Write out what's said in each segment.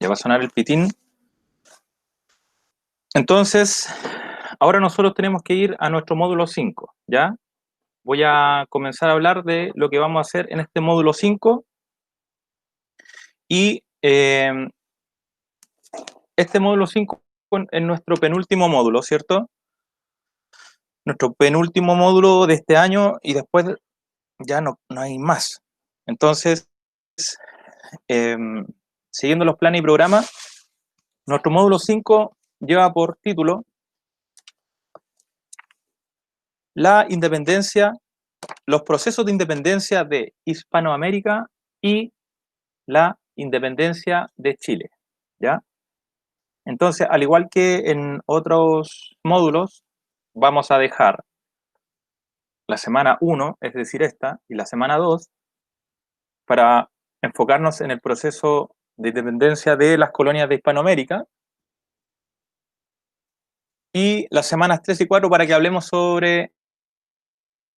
va a sonar el pitín. Entonces, ahora nosotros tenemos que ir a nuestro módulo 5, ¿ya? Voy a comenzar a hablar de lo que vamos a hacer en este módulo 5. Y este módulo 5 es nuestro penúltimo módulo, ¿cierto? Nuestro penúltimo módulo de este año y después ya no hay más. Entonces, siguiendo los planes y programas, nuestro módulo 5 lleva por título la independencia, los procesos de independencia de Hispanoamérica y la independencia de Chile, ¿ya? Entonces, al igual que en otros módulos, vamos a dejar la semana 1, es decir, esta, y la semana 2, para enfocarnos en el proceso de independencia de las colonias de Hispanoamérica, y las semanas 3 y 4 para que hablemos sobre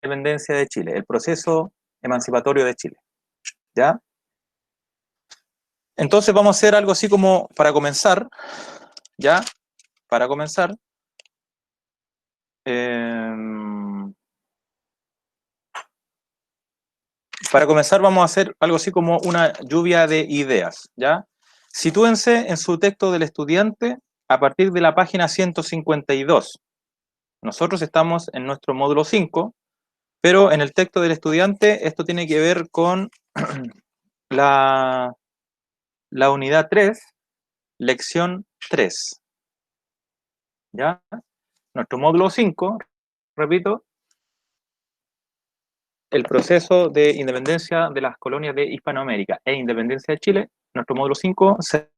la independencia de Chile, el proceso emancipatorio de Chile, ¿ya? Entonces vamos a hacer algo así como, para comenzar, ¿ya? Para comenzar, vamos a hacer algo así como una lluvia de ideas, ¿ya? Sitúense en su texto del estudiante a partir de la página 152. Nosotros estamos en nuestro módulo 5, pero en el texto del estudiante esto tiene que ver con la unidad 3, lección 3, ¿ya? Nuestro módulo 5, repito, el proceso de independencia de las colonias de Hispanoamérica e independencia de Chile. Nuestro módulo 5 se...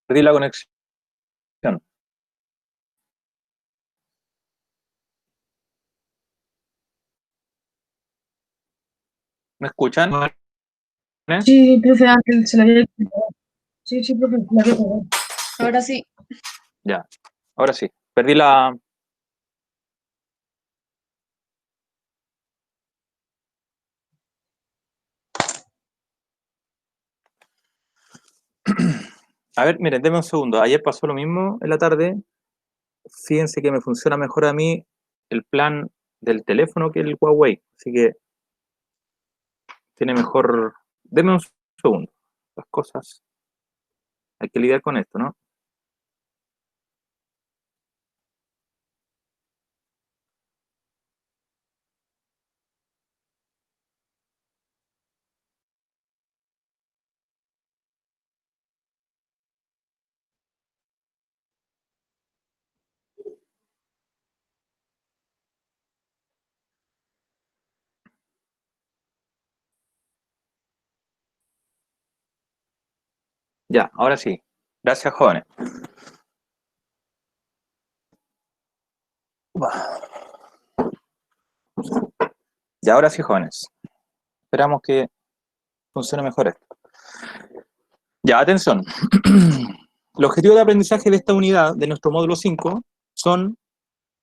Perdí la conexión. ¿Me escuchan? Sí, profe Ángel, se la había quitado. Sí, profe, se la había quitado. Ahora sí. Ya, ahora sí. Perdí la... A ver, miren, denme un segundo. Ayer pasó lo mismo en la tarde. Fíjense que me funciona mejor a mí el plan del teléfono que el Huawei. Así que tiene mejor... Denme un segundo. Las cosas... Hay que lidiar con esto, ¿no? Ya, ahora sí. Gracias, jóvenes. Y ahora sí, jóvenes. Esperamos que funcione mejor esto. Ya, atención. El objetivo de aprendizaje de esta unidad, de nuestro módulo 5, son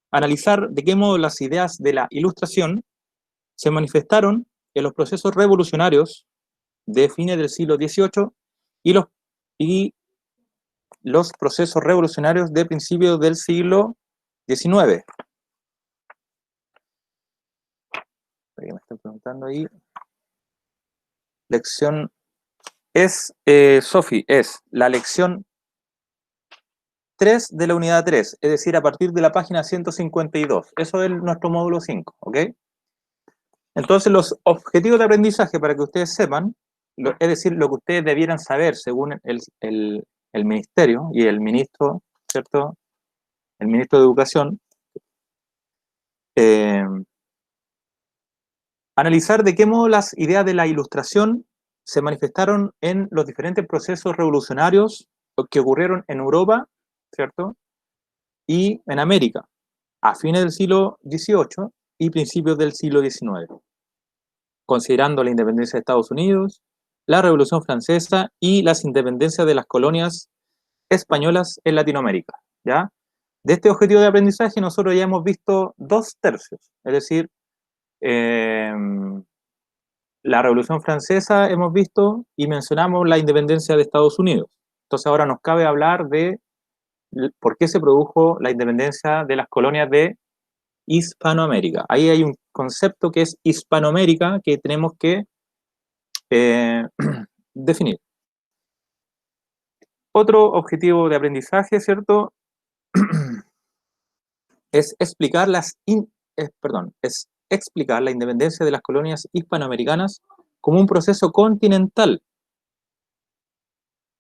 analizar de qué modo las ideas de la Ilustración se manifestaron en los procesos revolucionarios de fines del siglo XVIII y los procesos revolucionarios de principios del siglo XIX. Me están preguntando ahí. Lección es, Sofi, es la lección 3 de la unidad 3, es decir, a partir de la página 152. Eso es nuestro módulo 5, ¿ok? Entonces, los objetivos de aprendizaje, para que ustedes sepan, es decir, lo que ustedes debieran saber según el ministerio y el ministro, ¿cierto? El ministro de Educación, Analizar de qué modo las ideas de la Ilustración se manifestaron en los diferentes procesos revolucionarios que ocurrieron en Europa, ¿cierto? Y en América, a fines del siglo XVIII y principios del siglo XIX, considerando la independencia de Estados Unidos, la Revolución Francesa y las independencias de las colonias españolas en Latinoamérica, ¿ya? De este objetivo de aprendizaje nosotros ya hemos visto 2/3, es decir, la Revolución Francesa hemos visto y mencionamos la independencia de Estados Unidos. Entonces ahora nos cabe hablar de por qué se produjo la independencia de las colonias de Hispanoamérica. Ahí hay un concepto que es Hispanoamérica que tenemos que definir. Otro objetivo de aprendizaje, ¿cierto? Es explicar es explicar la independencia de las colonias hispanoamericanas como un proceso continental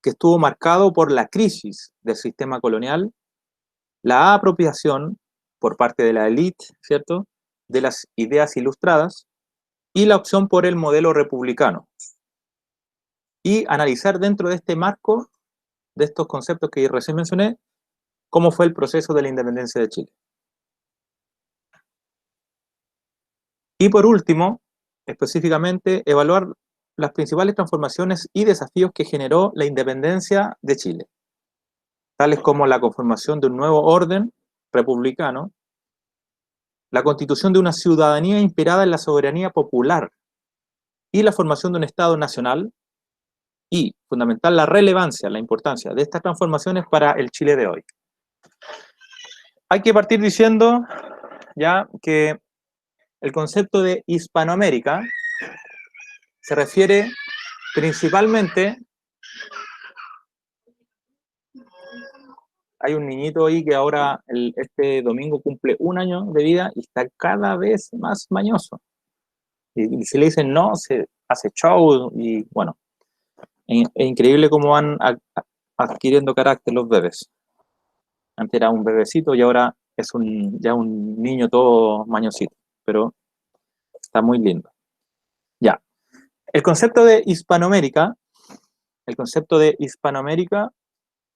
que estuvo marcado por la crisis del sistema colonial, la apropiación por parte de la élite, ¿cierto?, de las ideas ilustradas y la opción por el modelo republicano. Y analizar dentro de este marco, de estos conceptos que recién mencioné, cómo fue el proceso de la independencia de Chile. Y por último, específicamente, evaluar las principales transformaciones y desafíos que generó la independencia de Chile, tales como la conformación de un nuevo orden republicano, la constitución de una ciudadanía inspirada en la soberanía popular y la formación de un Estado nacional, y, fundamental, la relevancia, la importancia de estas transformaciones para el Chile de hoy. Hay que partir diciendo ya que el concepto de Hispanoamérica se refiere principalmente. Hay un niñito ahí que ahora este domingo cumple 1 año de vida y está cada vez más mañoso. Y si le dicen no, se hace show y bueno, es increíble cómo van adquiriendo carácter los bebés. Antes era un bebecito y ahora es ya un niño todo mañosito, pero está muy lindo. Ya. El concepto de Hispanoamérica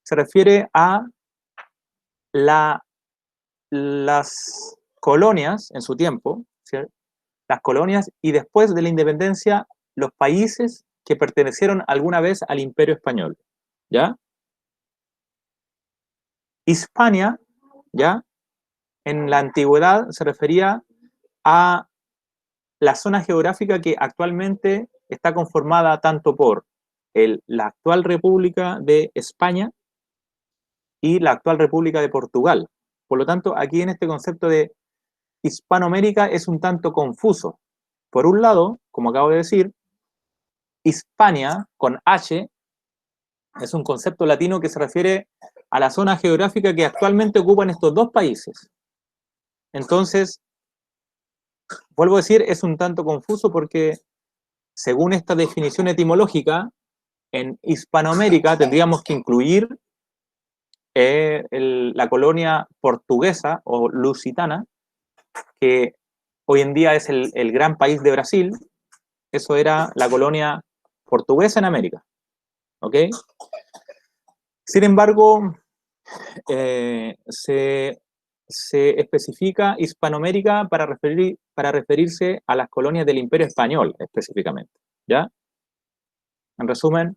se refiere a las colonias en su tiempo, ¿cierto? Las colonias y después de la independencia, los países que pertenecieron alguna vez al Imperio Español, ¿ya? Hispania, ¿ya? En la antigüedad se refería a la zona geográfica que actualmente está conformada tanto por la actual República de España y la actual República de Portugal. Por lo tanto, aquí en este concepto de Hispanoamérica es un tanto confuso. Por un lado, como acabo de decir, Hispania, con H, es un concepto latino que se refiere a la zona geográfica que actualmente ocupan estos dos países. Entonces, vuelvo a decir, es un tanto confuso porque, según esta definición etimológica, en Hispanoamérica tendríamos que incluir la colonia portuguesa o lusitana, que hoy en día es el gran país de Brasil. Eso era la colonia portuguesa en América, ¿ok? Sin embargo, se especifica Hispanoamérica para referirse a las colonias del Imperio Español específicamente, ¿ya? En resumen,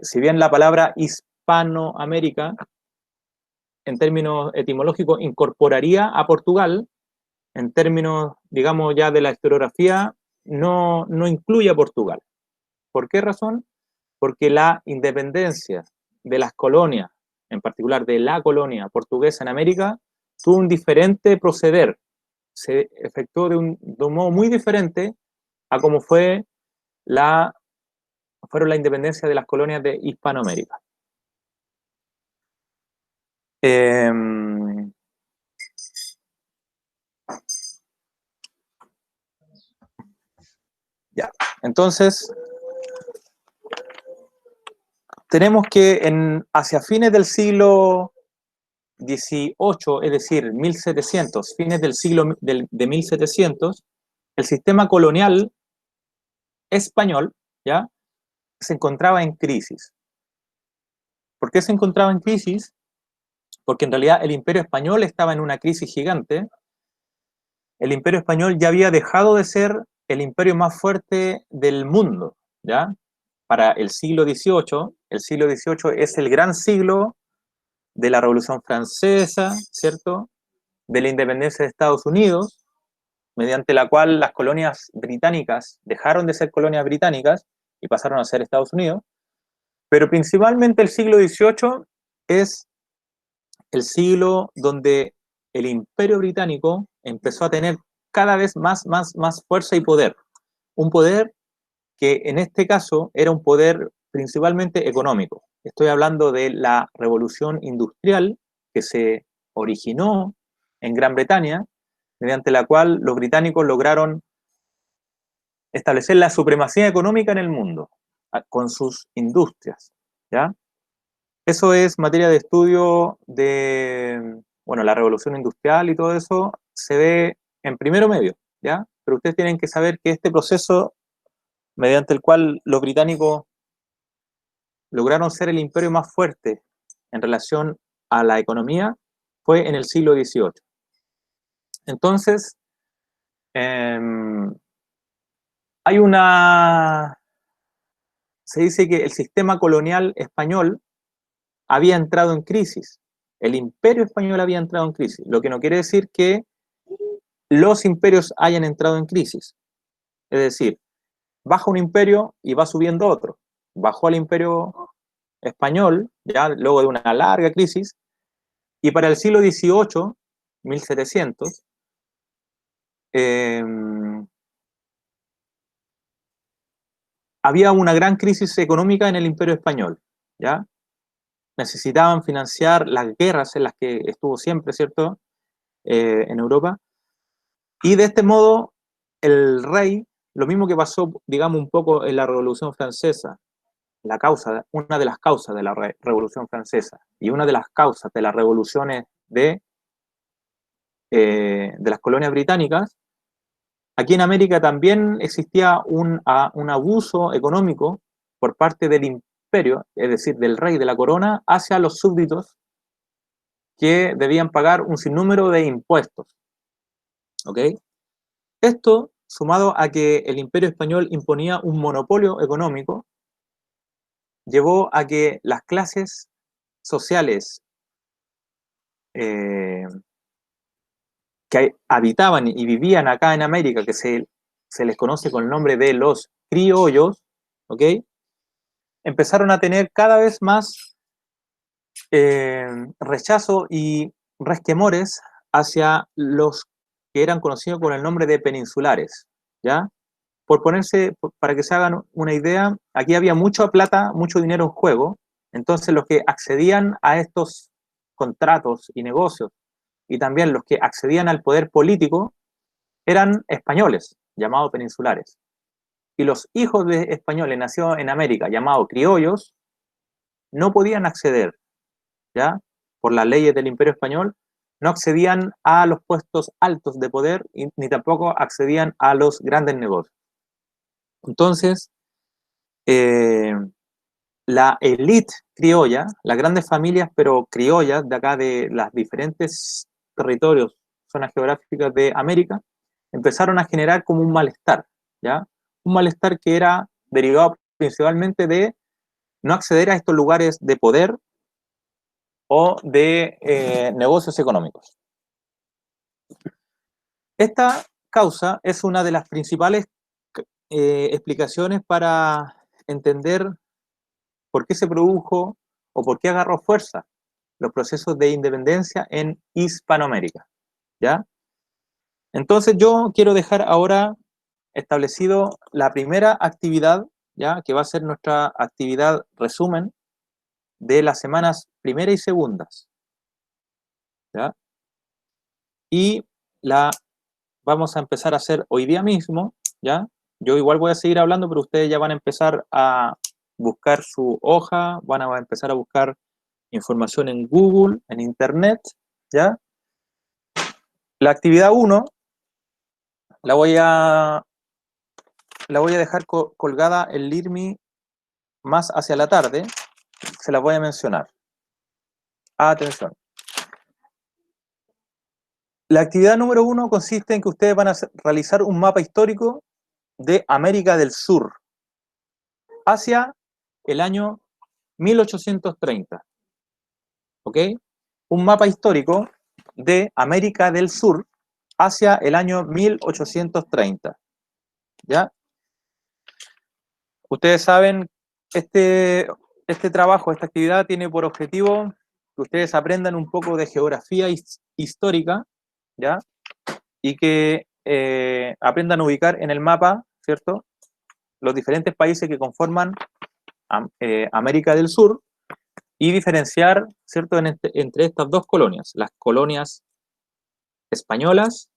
si bien la palabra Hispanoamérica, en términos etimológicos, incorporaría a Portugal, en términos, digamos, ya de la historiografía, no incluye a Portugal. ¿Por qué razón? Porque la independencia de las colonias, en particular de la colonia portuguesa en América, tuvo un diferente proceder, se efectuó de un modo muy diferente a como fueron la independencia de las colonias de Hispanoamérica. Ya, entonces tenemos que hacia fines del siglo XVIII, es decir, 1700, fines del siglo de 1700, el sistema colonial español, ¿ya?, se encontraba en crisis. ¿Por qué se encontraba en crisis? Porque en realidad el Imperio Español estaba en una crisis gigante. El Imperio Español ya había dejado de ser el imperio más fuerte del mundo, ¿ya? Para el siglo XVIII es el gran siglo de la Revolución Francesa, ¿cierto?, de la independencia de Estados Unidos, mediante la cual las colonias británicas dejaron de ser colonias británicas y pasaron a ser Estados Unidos, pero principalmente el siglo XVIII es el siglo donde el Imperio Británico empezó a tener cada vez más fuerza y poder. Un poder que en este caso era un poder principalmente económico. Estoy hablando de la revolución industrial que se originó en Gran Bretaña, mediante la cual los británicos lograron establecer la supremacía económica en el mundo con sus industrias, ¿ya? Eso es materia de estudio de, bueno, la revolución industrial y todo eso se ve en primero medio, ¿ya? Pero ustedes tienen que saber que este proceso mediante el cual los británicos lograron ser el imperio más fuerte en relación a la economía fue en el siglo XVIII. Entonces, se dice que el sistema colonial español había entrado en crisis. El imperio español había entrado en crisis, lo que no quiere decir que los imperios hayan entrado en crisis. Es decir, baja un imperio y va subiendo otro. Bajó el imperio español, ya luego de una larga crisis, y para el siglo XVIII, 1700, había una gran crisis económica en el imperio español, ¿ya? Necesitaban financiar las guerras en las que estuvo siempre, ¿cierto?, en Europa, y de este modo el rey, lo mismo que pasó, digamos, un poco en la Revolución Francesa, una de las causas de la Revolución Francesa y una de las causas de las revoluciones de las colonias británicas, aquí en América también existía un abuso económico por parte del imperio, es decir, del rey de la corona, hacia los súbditos que debían pagar un sinnúmero de impuestos. ¿Ok? Esto, sumado a que el imperio español imponía un monopolio económico, llevó a que las clases sociales que habitaban y vivían acá en América, que se les conoce con el nombre de los criollos, ¿ok?, empezaron a tener cada vez más rechazo y resquemores hacia los que eran conocidos con el nombre de peninsulares, ¿ya? Para que se hagan una idea, aquí había mucha plata, mucho dinero en juego, entonces los que accedían a estos contratos y negocios, y también los que accedían al poder político, eran españoles, llamados peninsulares. Y los hijos de españoles nacidos en América, llamados criollos, no podían acceder, ¿ya?, por las leyes del Imperio Español, no accedían a los puestos altos de poder, ni tampoco accedían a los grandes negocios. Entonces, la élite criolla, las grandes familias, pero criollas de acá, de los diferentes territorios, zonas geográficas de América, empezaron a generar como un malestar, ¿ya? Un malestar que era derivado principalmente de no acceder a estos lugares de poder o de negocios económicos. Esta causa es una de las principales explicaciones para entender por qué se produjo o por qué agarró fuerza los procesos de independencia en Hispanoamérica, ¿ya? Entonces yo quiero dejar ahora establecido la primera actividad, ¿ya?, que va a ser nuestra actividad resumen de las semanas primera y segundas, ¿ya? Y la vamos a empezar a hacer hoy día mismo, ¿ya? Yo igual voy a seguir hablando, pero ustedes ya van a empezar a buscar su hoja, van a empezar a buscar información en Google, en Internet, ¿ya? La actividad 1 La voy a dejar colgada en LIRMI más hacia la tarde. Se las voy a mencionar. Atención. La actividad número 1 consiste en que ustedes van a realizar un mapa histórico de América del Sur hacia el año 1830. ¿Ok? Un mapa histórico de América del Sur hacia el año 1830. ¿Ya? Ustedes saben, este trabajo, esta actividad tiene por objetivo que ustedes aprendan un poco de geografía histórica, ¿ya? Y que aprendan a ubicar en el mapa, ¿cierto?, los diferentes países que conforman América del Sur y diferenciar, ¿cierto?, entre estas dos colonias, las colonias españolas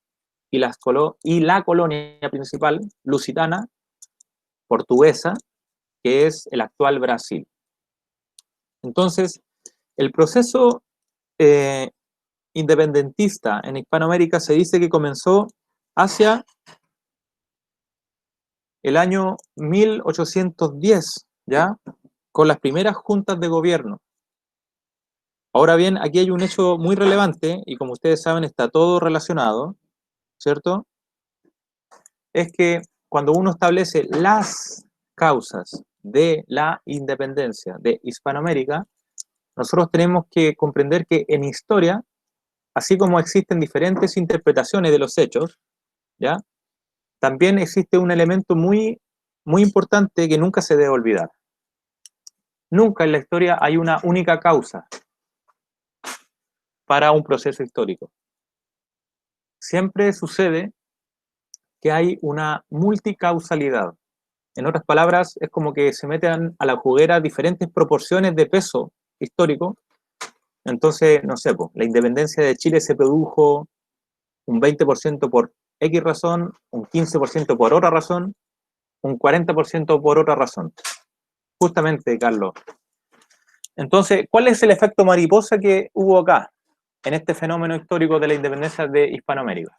y la colonia principal, lusitana, portuguesa, que es el actual Brasil. Entonces, el proceso independentista en Hispanoamérica se dice que comenzó hacia el año 1810, ¿ya? Con las primeras juntas de gobierno. Ahora bien, aquí hay un hecho muy relevante, y como ustedes saben está todo relacionado, ¿cierto? Es que cuando uno establece las causas de la independencia de Hispanoamérica, nosotros tenemos que comprender que en historia, así como existen diferentes interpretaciones de los hechos, ¿ya?, también existe un elemento muy, muy importante que nunca se debe olvidar. Nunca en la historia hay una única causa para un proceso histórico. Siempre sucede que hay una multicausalidad. En otras palabras, es como que se meten a la juguera diferentes proporciones de peso histórico. Entonces, no sé, la independencia de Chile se produjo un 20% por X razón, un 15% por otra razón, un 40% por otra razón. Justamente, Carlos. Entonces, ¿cuál es el efecto mariposa que hubo acá, en este fenómeno histórico de la independencia de Hispanoamérica?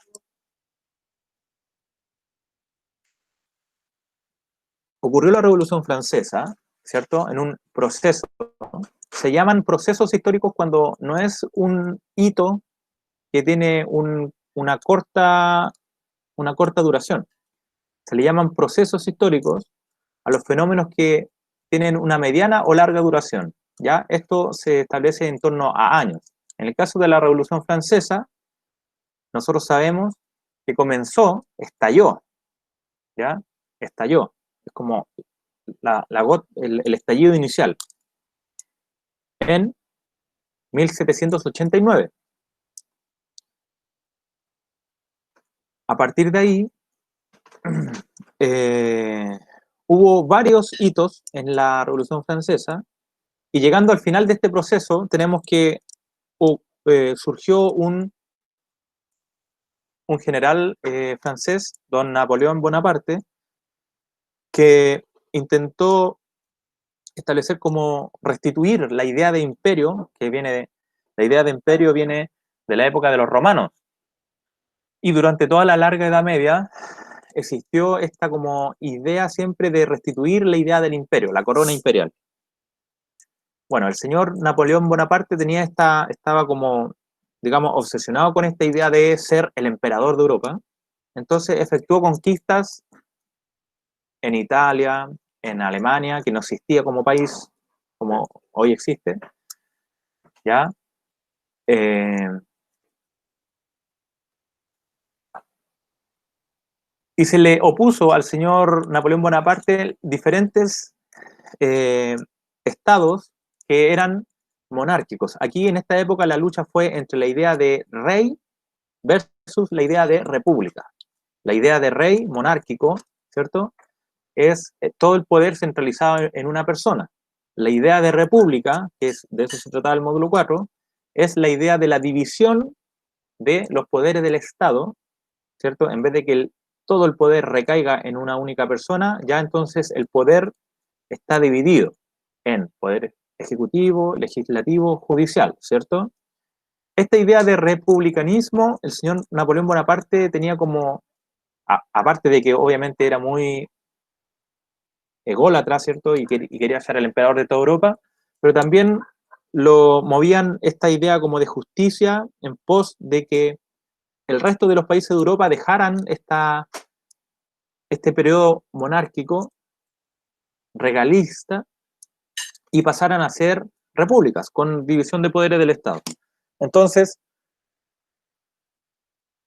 Ocurrió la Revolución Francesa, ¿cierto?, en un proceso. Se llaman procesos históricos cuando no es un hito que tiene una corta duración. Se le llaman procesos históricos a los fenómenos que tienen una mediana o larga duración. ¿Ya? Esto se establece en torno a años. En el caso de la Revolución Francesa, nosotros sabemos que estalló, ¿ya? Estalló. Es como el estallido inicial en 1789. A partir de ahí, hubo varios hitos en la Revolución Francesa, y llegando al final de este proceso, tenemos que surgió un general francés, don Napoleón Bonaparte, que intentó establecer como restituir la idea de imperio, la idea de imperio viene de la época de los romanos, y durante toda la larga Edad Media existió esta como idea siempre de restituir la idea del imperio, la corona imperial. Bueno, el señor Napoleón Bonaparte estaba como, digamos, obsesionado con esta idea de ser el emperador de Europa. Entonces efectuó conquistas en Italia, en Alemania, que no existía como país, como hoy existe, ¿ya? Y se le opuso al señor Napoleón Bonaparte diferentes estados que eran monárquicos. Aquí en esta época la lucha fue entre la idea de rey versus la idea de república. La idea de rey monárquico, ¿cierto?, es todo el poder centralizado en una persona. La idea de república, que es de eso se trataba el módulo 4, es la idea de la división de los poderes del Estado, ¿cierto? En vez de que todo el poder recaiga en una única persona, ya entonces el poder está dividido en poder ejecutivo, legislativo, judicial, ¿cierto? Esta idea de republicanismo, el señor Napoleón Bonaparte tenía como aparte de que obviamente era muy ególatra, ¿cierto? Y quería ser el emperador de toda Europa, pero también lo movían esta idea como de justicia en pos de que el resto de los países de Europa dejaran este periodo monárquico, regalista, y pasaran a ser repúblicas, con división de poderes del Estado. Entonces,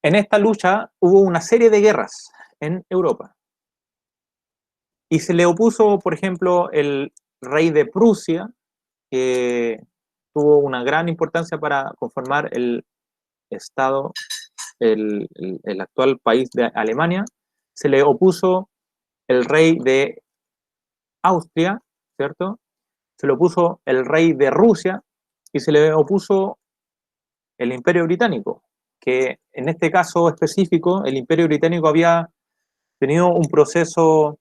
en esta lucha hubo una serie de guerras en Europa. Y se le opuso, por ejemplo, el rey de Prusia, que tuvo una gran importancia para conformar el Estado, el actual país de Alemania. Se le opuso el rey de Austria, ¿cierto? Se le opuso el rey de Rusia y se le opuso el Imperio Británico, que en este caso específico, el Imperio Británico había tenido un proceso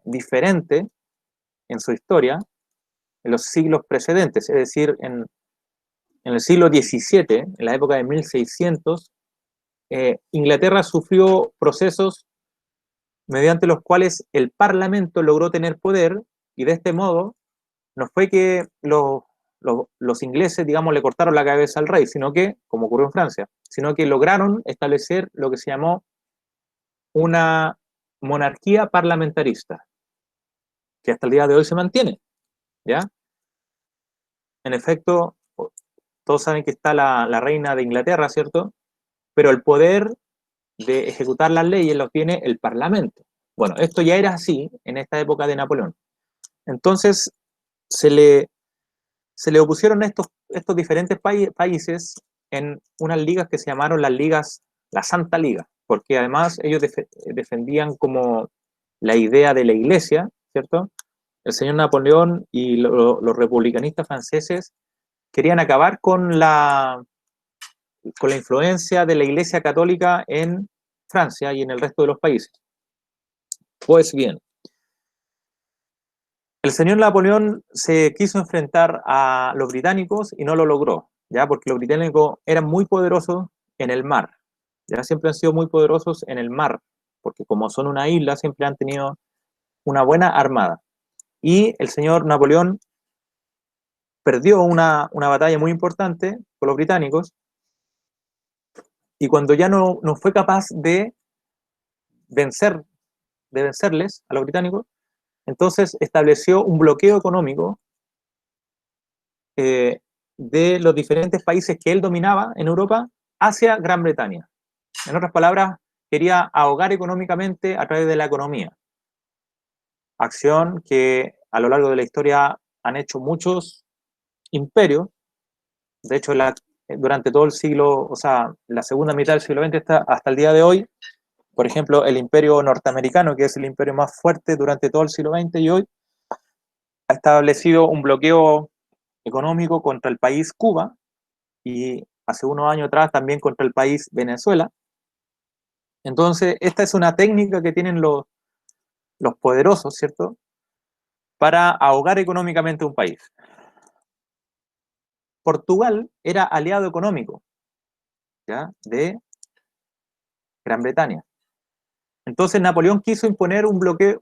diferente en su historia en los siglos precedentes, es decir, en el siglo XVII, en la época de 1600, Inglaterra sufrió procesos mediante los cuales el Parlamento logró tener poder y de este modo no fue que los ingleses, digamos, le cortaron la cabeza al rey, sino que, como ocurrió en Francia, sino que lograron establecer lo que se llamó una monarquía parlamentarista, que hasta el día de hoy se mantiene, ¿ya? En efecto, todos saben que está la reina de Inglaterra, ¿cierto? Pero el poder de ejecutar las leyes lo tiene el Parlamento. Bueno, esto ya era así en esta época de Napoleón. Entonces, se le opusieron estos diferentes países en unas ligas que se llamaron las ligas, la Santa Liga, porque además ellos defendían como la idea de la iglesia, ¿cierto? El señor Napoleón y los republicanistas franceses querían acabar con la influencia de la iglesia católica en Francia y en el resto de los países. Pues bien, el señor Napoleón se quiso enfrentar a los británicos y no lo logró, ¿ya? Porque los británicos eran muy poderosos en el mar, ya siempre han sido muy poderosos en el mar, porque como son una isla siempre han tenido una buena armada. Y el señor Napoleón perdió una batalla muy importante con los británicos y cuando ya no fue capaz de vencerles a los británicos, entonces estableció un bloqueo económico de los diferentes países que él dominaba en Europa hacia Gran Bretaña. En otras palabras, quería ahogar económicamente a través de la economía. Acción que a lo largo de la historia han hecho muchos imperios. De hecho, durante todo el siglo, o sea, la segunda mitad del siglo XX hasta el día de hoy, por ejemplo, el imperio norteamericano, que es el imperio más fuerte durante todo el siglo XX y hoy, ha establecido un bloqueo económico contra el país Cuba y hace unos años atrás también contra el país Venezuela. Entonces, esta es una técnica que tienen los poderosos, ¿cierto?, para ahogar económicamente un país. Portugal era aliado económico, ¿ya?, de Gran Bretaña. Entonces, Napoleón quiso imponer un bloqueo,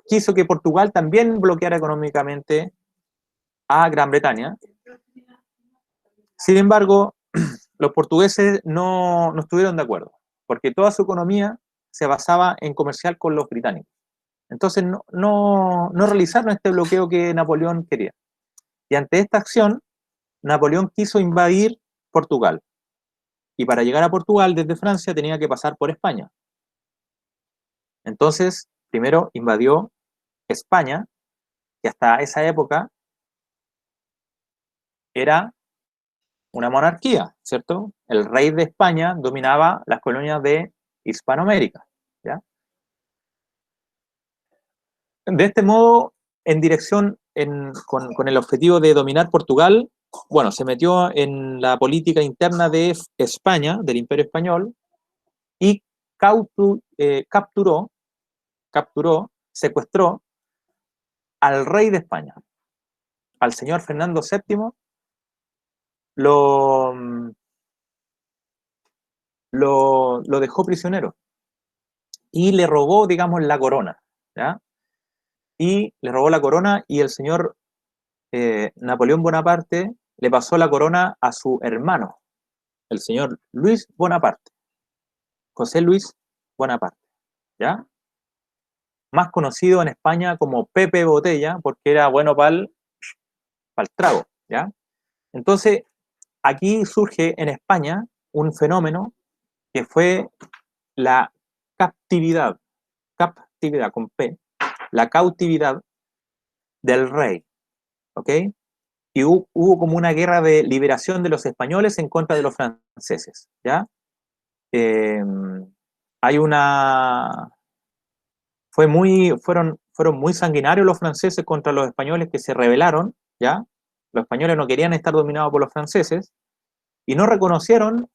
quiso que Portugal también bloqueara económicamente a Gran Bretaña. Sin embargo, los portugueses no estuvieron de acuerdo, porque toda su economía se basaba en comerciar con los británicos. Entonces no realizaron este bloqueo que Napoleón quería. Y ante esta acción, Napoleón quiso invadir Portugal. Y para llegar a Portugal desde Francia tenía que pasar por España. Entonces, primero invadió España, que hasta esa época era una monarquía, ¿cierto? El rey de España dominaba las colonias de Hispanoamérica, ¿ya? De este modo, en dirección, con el objetivo de dominar Portugal, bueno, se metió en la política interna de España, del Imperio Español, y capturó, secuestró al rey de España, al señor Fernando VII, lo lo dejó prisionero y le robó, digamos, la corona, ¿ya? Y le robó la corona y el señor Napoleón Bonaparte le pasó la corona a su hermano, el señor Luis Bonaparte, José Luis Bonaparte, ¿ya? Más conocido en España como Pepe Botella, porque era bueno para el trago, ¿ya? Entonces, aquí surge en España un fenómeno que fue la captividad, captividad con P, la cautividad del rey, ¿ok? Y hubo como una guerra de liberación de los españoles en contra de los franceses, ¿ya? Eh, hay una... fueron muy sanguinarios los franceses contra los españoles que se rebelaron, ¿ya? Los españoles no querían estar dominados por los franceses y no reconocieron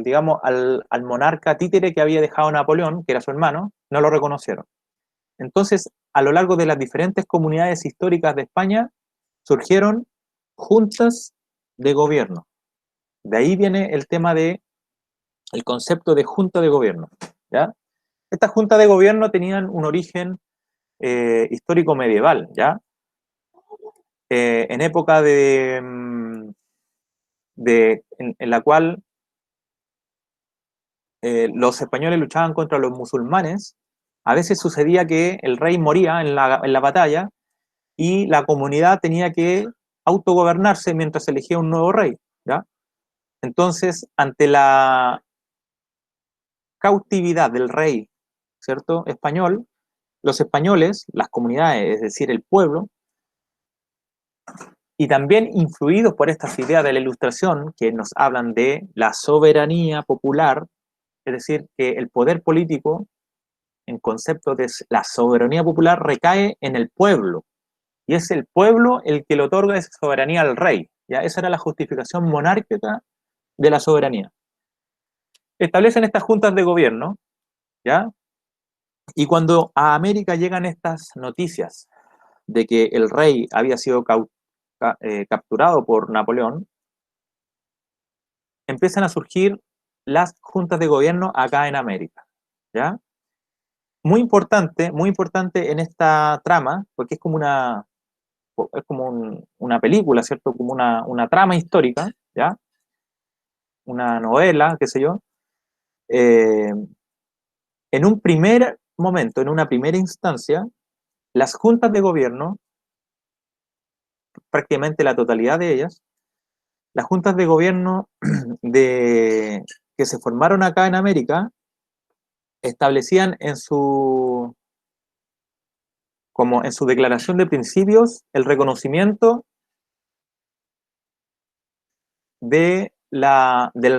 digamos, al monarca títere que había dejado Napoleón, que era su hermano, no lo reconocieron. Entonces, a lo largo de las diferentes comunidades históricas de España, surgieron juntas de gobierno. De ahí viene el tema de el concepto de junta de gobierno, ¿ya? Estas juntas de gobierno tenían un origen histórico medieval, ¿ya? En época en la cual los españoles luchaban contra los musulmanes, a veces sucedía que el rey moría en la batalla y la comunidad tenía que autogobernarse mientras se elegía un nuevo rey, ¿ya? Entonces, ante la cautividad del rey, ¿cierto?, español, los españoles, las comunidades, es decir, el pueblo, y también influidos por estas ideas de la Ilustración que nos hablan de la soberanía popular, es decir, que el poder político, en concepto de la soberanía popular, recae en el pueblo, y es el pueblo el que le otorga esa soberanía al rey, ¿ya? Esa era la justificación monárquica de la soberanía. Establecen estas juntas de gobierno, ¿ya? Y cuando a América llegan estas noticias de que el rey había sido capturado por Napoleón, empiezan a surgir las juntas de gobierno acá en América, ¿ya? Muy importante en esta trama, porque es como una película, ¿cierto? Como una trama histórica, ¿ya? Una novela, qué sé yo. Eh, en un primer momento, en una primera instancia, las juntas de gobierno, prácticamente la totalidad de ellas, las juntas de gobierno que se formaron acá en América, establecían como en su declaración de principios el reconocimiento del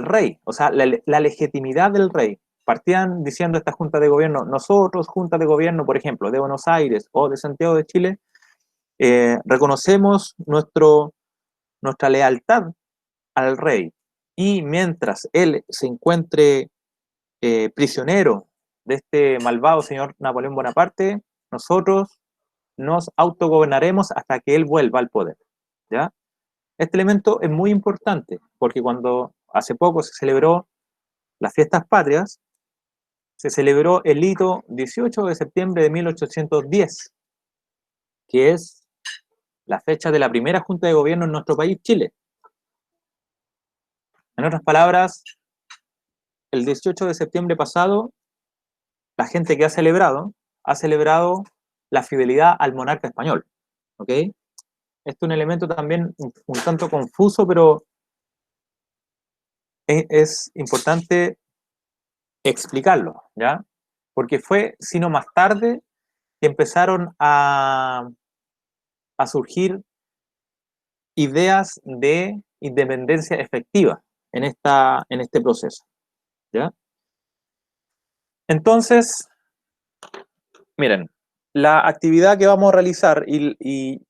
rey, o sea, la legitimidad del rey. Partían diciendo esta junta de gobierno, nosotros, junta de gobierno, por ejemplo, de Buenos Aires o de Santiago de Chile, reconocemos nuestra lealtad al rey, y mientras él se encuentre prisionero de este malvado señor Napoleón Bonaparte, nosotros nos autogobernaremos hasta que él vuelva al poder, ¿ya? Este elemento es muy importante, porque cuando hace poco se celebró las fiestas patrias, se celebró el hito 18 de septiembre de 1810, que es la fecha de la primera junta de gobierno en nuestro país, Chile. En otras palabras, el 18 de septiembre pasado, la gente que ha celebrado la fidelidad al monarca español, ¿ok? Este es un elemento también un tanto confuso, pero es importante explicarlo, ¿ya? Porque fue, sino más tarde, que empezaron a surgir ideas de independencia efectiva en este proceso, ¿ya? Entonces, miren, la actividad que vamos a realizar y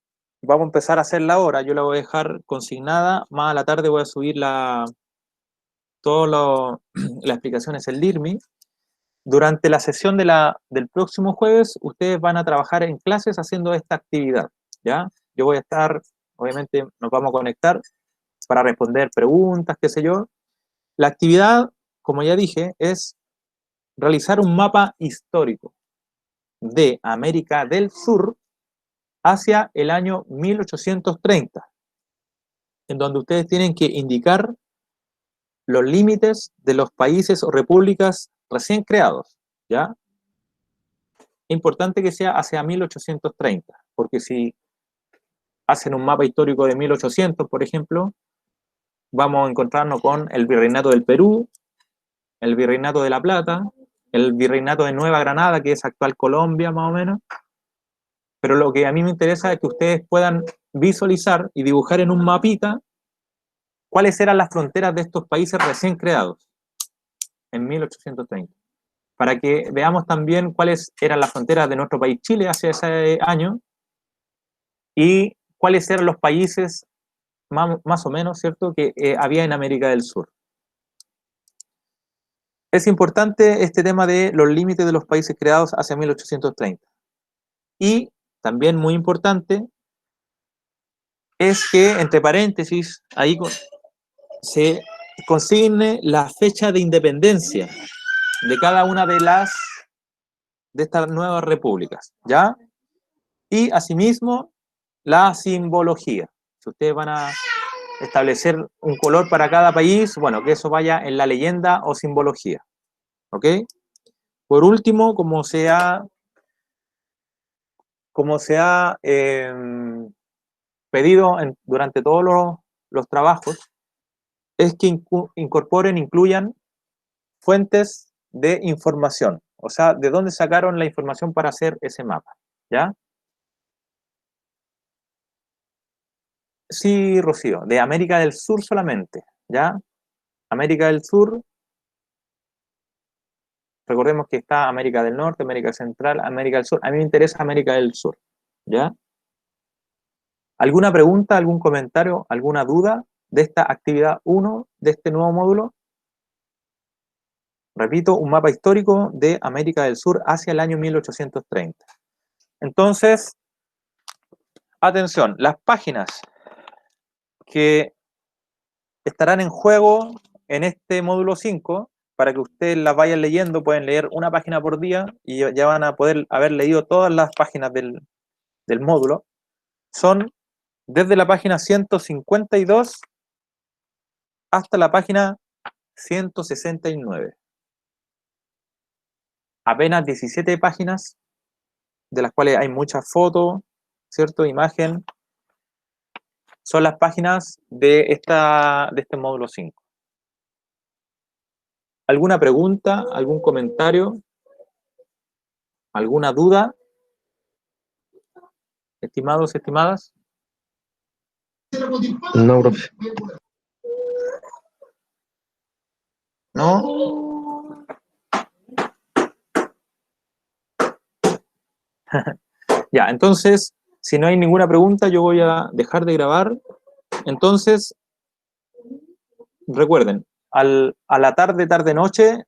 vamos a empezar a hacerla ahora, yo la voy a dejar consignada, más a la tarde voy a subir todas las explicaciones en LIRMI. Durante la sesión del próximo jueves, ustedes van a trabajar en clases haciendo esta actividad, ¿ya? Yo voy a estar, obviamente nos vamos a conectar para responder preguntas, qué sé yo. La actividad como ya dije, es realizar un mapa histórico de América del Sur hacia el año 1830, en donde ustedes tienen que indicar los límites de los países o repúblicas recién creados, ¿ya? Importante que sea hacia 1830, porque si hacen un mapa histórico de 1800, por ejemplo, vamos a encontrarnos con el Virreinato del Perú, el Virreinato de La Plata, el Virreinato de Nueva Granada, que es actual Colombia, más o menos. Pero lo que a mí me interesa es que ustedes puedan visualizar y dibujar en un mapita cuáles eran las fronteras de estos países recién creados en 1830, para que veamos también cuáles eran las fronteras de nuestro país Chile hace ese año y cuáles eran los países más o menos, ¿cierto?, que había en América del Sur. Es importante este tema de los límites de los países creados hacia 1830. Y también muy importante es que, entre paréntesis, ahí se consigne la fecha de independencia de cada una de estas nuevas repúblicas, ¿ya? Y asimismo, la simbología. Si ustedes van a establecer un color para cada país, bueno, que eso vaya en la leyenda o simbología, ¿ok? Por último, como se ha pedido durante todos los trabajos, es que incluyan fuentes de información, o sea, de dónde sacaron la información para hacer ese mapa, ¿ya? Sí, Rocío, de América del Sur solamente, ¿ya? América del Sur, recordemos que está América del Norte, América Central, América del Sur. A mí me interesa América del Sur, ¿ya? ¿Alguna pregunta, algún comentario, alguna duda de esta actividad 1 de este nuevo módulo? Repito, un mapa histórico de América del Sur hacia el año 1830. Entonces, atención, las páginas que estarán en juego en este módulo 5, para que ustedes las vayan leyendo, pueden leer una página por día y ya van a poder haber leído todas las páginas del módulo, son desde la página 152 hasta la página 169. Apenas 17 páginas, de las cuales hay muchas fotos, ¿cierto? Imagen. Son las páginas de este módulo 5. ¿Alguna pregunta? ¿Algún comentario? ¿Alguna duda? Estimados, estimadas. No, profe. ¿No? Ya, entonces, si no hay ninguna pregunta, yo voy a dejar de grabar. Entonces, recuerden, a la tarde, noche,